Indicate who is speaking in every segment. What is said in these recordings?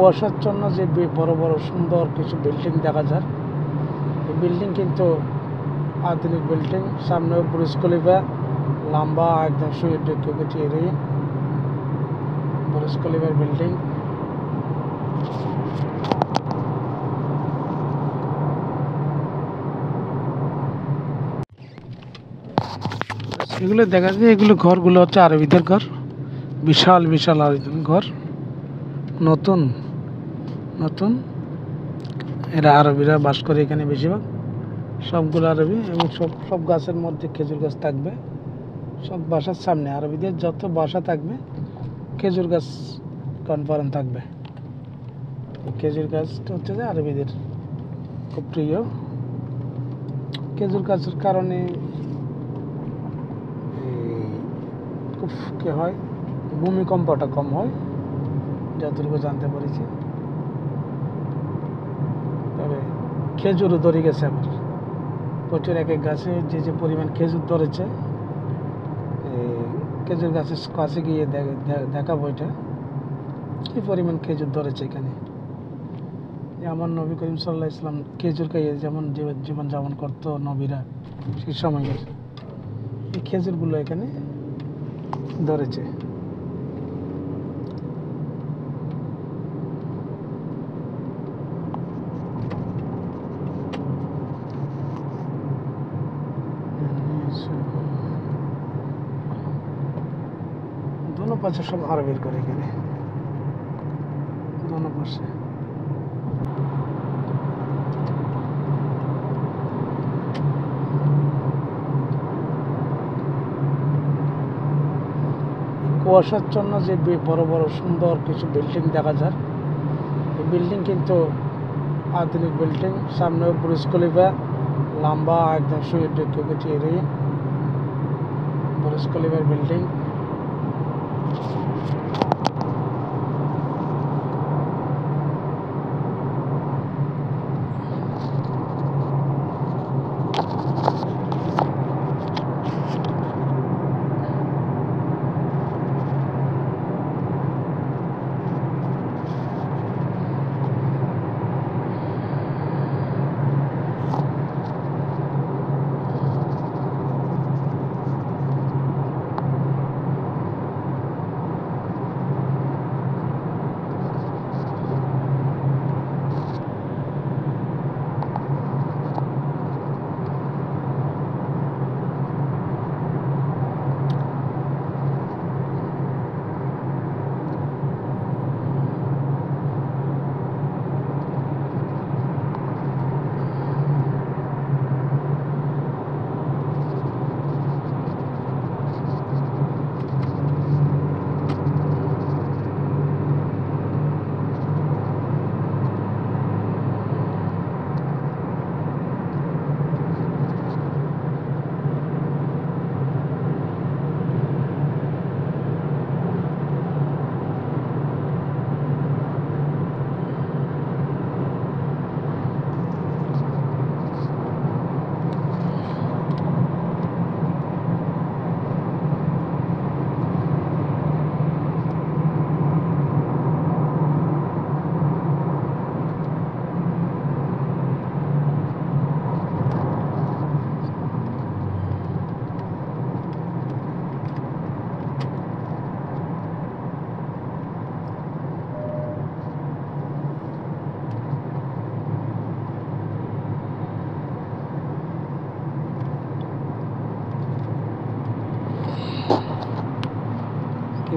Speaker 1: কুয়াশার জন্য যে বড় বড় সুন্দর কিছু বিল্ডিং দেখা যায়, এই বিল্ডিং কিন্তু আধুনিক বিল্ডিং। সামনে বুর্জ খলিফা লম্বা একদম সুইট এরিয়া, বুর্জ খলিফার বিল্ডিং। এগুলো দেখা যায়, এগুলো ঘরগুলো হচ্ছে আরবিদের ঘর, বিশাল বিশাল আরবিদের ঘর, নতুন নতুন। এরা আরবিরা বাস করে এখানে বেশিরভাগ, সবগুলো আরবি। এবং সব গাছের মধ্যে খেজুর গাছ থাকবে, সব বাসার সামনে আরবিদের যত বাসা থাকবে খেজুর গাছ কনফার্ম থাকবে। খেজুর গাছটা হচ্ছে যে আরবিদের খুব প্রিয়। খেজুর গাছের কারণে খুব কি হয়, ভূমিকম্পটা কম হয় যতটুকু জানতে পেরেছি। তবে খেজুরও ধরে গেছে আমার প্রচুর, এক এক গাছে যে পরিমাণ খেজুর ধরেছে। খেজুর গাছের কাছে গিয়ে দেখাবো এটা কি পরিমাণ খেজুর ধরেছে এখানে। আমার নবী করিম সাল্লাল্লাহু আলাইহি ওয়াসাল্লাম খেজুর খাইয়ে যেমন জীবন যাপন করতো নবীরা সেই সময়ের, এই খেজুরগুলো এখানে ধরেছে। দোনো পাশে সব আরবির করে এখানে, দোনো পাশে। কুয়াশার জন্য যে বড় বড় সুন্দর কিছু বিল্ডিং দেখা যায়, এই বিল্ডিং কিন্তু আধুনিক বিল্ডিং। সামনে বুর্জ খলিফা লম্বা একদম সুইট এরিয়া, বুর্জ খলিফার building.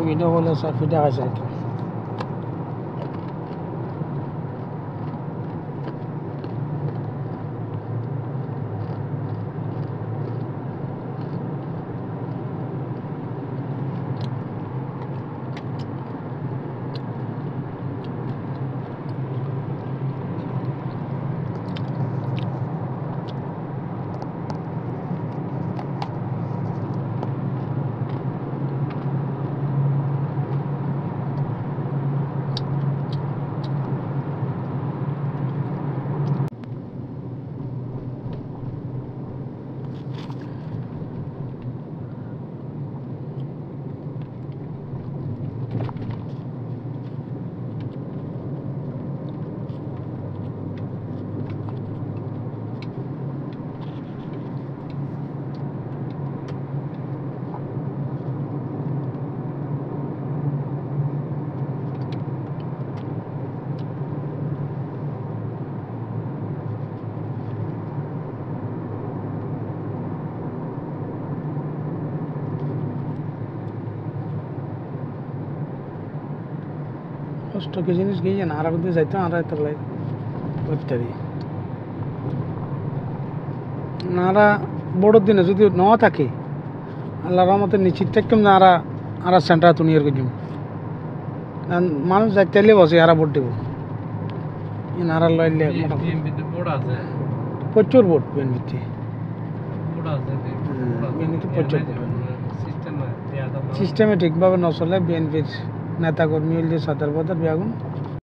Speaker 1: Video boleh saya video saja. কষ্ট কি জিনিস গিয়ে না আর মধ্যে যাইতো আর এত লাই করতারি নারা বড় দিনে যদি ন থাকে আল্লাহর রহমতে নিশ্চিত থাকতাম না আর সেন্টার তুনিয়ার গেছিলাম মানুষ যাইতে বসে আর ভোট দেবো নারা লইলে প্রচুর ভোট বিএনপিতে বিএনপিতে প্রচুর সিস্টেমে ঠিকভাবে নচলে বিএনপির নেতাকর্মী হইলে সাঁতার বাতার বেগুন